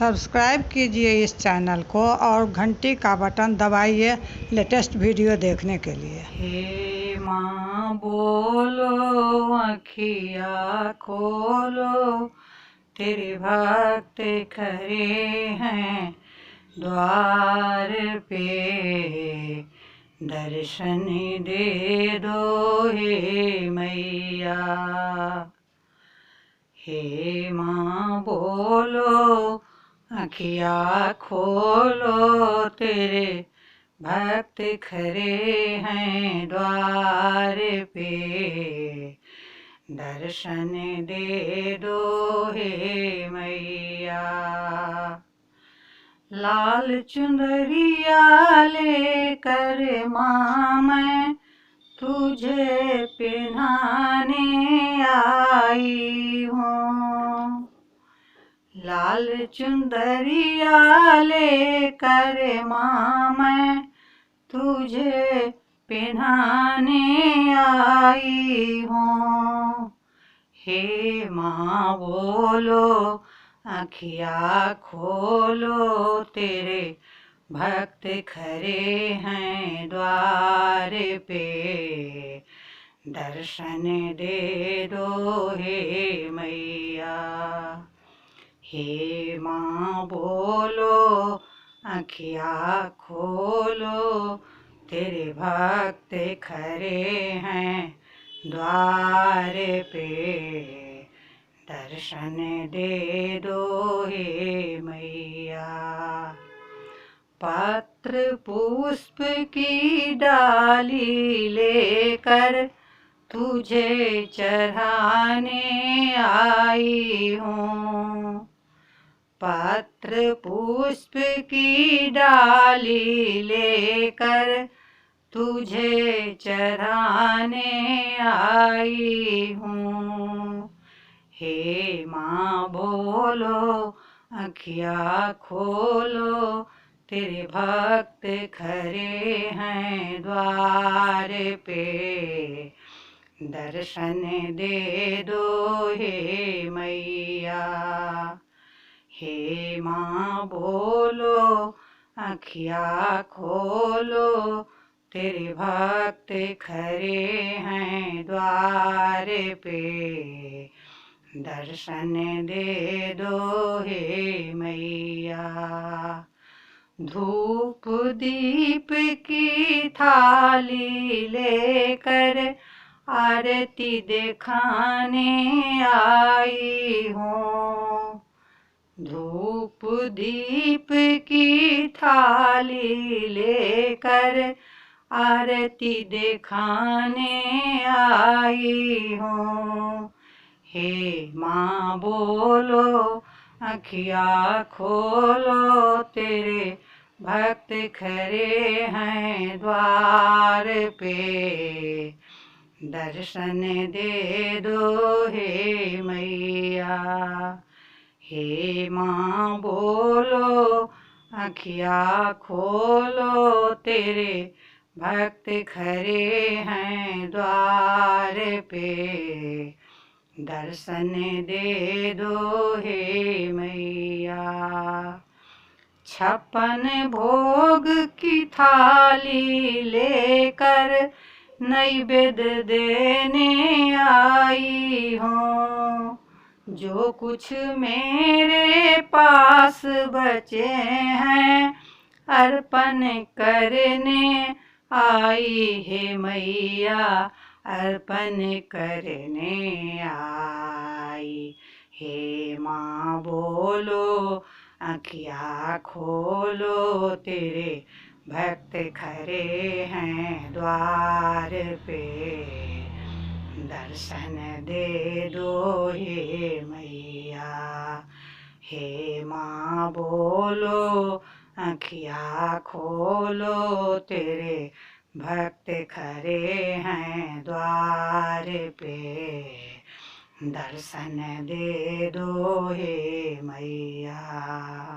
Subscribe कीजिए इस channel को और घंटी का बटन दबाइए लेटेस्ट वीडियो देखने के लिए। हे माँ बोलो अखियाँ खोलो, तेरे भक्त खड़े हैं द्वार पे, दर्शन दे दो हे मैया। हे माँ बोलो अखियाँ खोलो, तेरे भक्त खड़े हैं द्वार पे, दर्शन दे दो हे मैया। लाल चुनरिया लेकर माँ मैं तुझे पहनाने आई हूँ। लाल चुनरिया लेकर माँ मैं तुझे पहनाने आई हूँ। हे माँ बोलो अखियाँ खोलो, तेरे भक्त खड़े हैं द्वार पे, दर्शन दे दो हे मैया। हे माँ बोलो अखियाँ खोलो, तेरे भक्त खड़े हैं द्वार पे, दर्शन दे दो हे मैया। पत्र पुष्प की डाली लेकर तुझे चढ़ाने आई हूँ। पत्र पुष्प की डाली लेकर तुझे चढ़ाने आई हूँ। हे माँ बोलो अखियाँ खोलो, तेरे भक्त खड़े हैं द्वार पे, दर्शन दे दो हे मैया। हे माँ बोलो अखियाँ खोलो, तेरे भक्त खड़े हैं द्वार पे, दर्शन दे दो हे मैया। धूप दीप की थाली लेकर आरती दिखाने आई हूँ। धूप दीप की थाली लेकर आरती दिखाने आई हूँ। हे माँ बोलो अखियाँ खोलो, तेरे भक्त खड़े हैं द्वार पे, दर्शन दे दो हे मैया। हे माँ बोलो अखियाँ खोलो, तेरे भक्त खड़े हैं द्वार पे, दर्शन दे दो हे मैया। 56 भोग की थाली लेकर नैवेद्य देने आई हूँ। जो कुछ मेरे पास बचे हैं अर्पण करने आई हे मैया, अर्पण करने आई। हे माँ बोलो अखियाँ खोलो, तेरे भक्त खड़े हैं द्वार पे, दर्शन दे दो हे मैया। हे माँ बोलो अखियाँ खोलो, तेरे भक्त खड़े हैं द्वार पे, दर्शन दे दो हे मैया।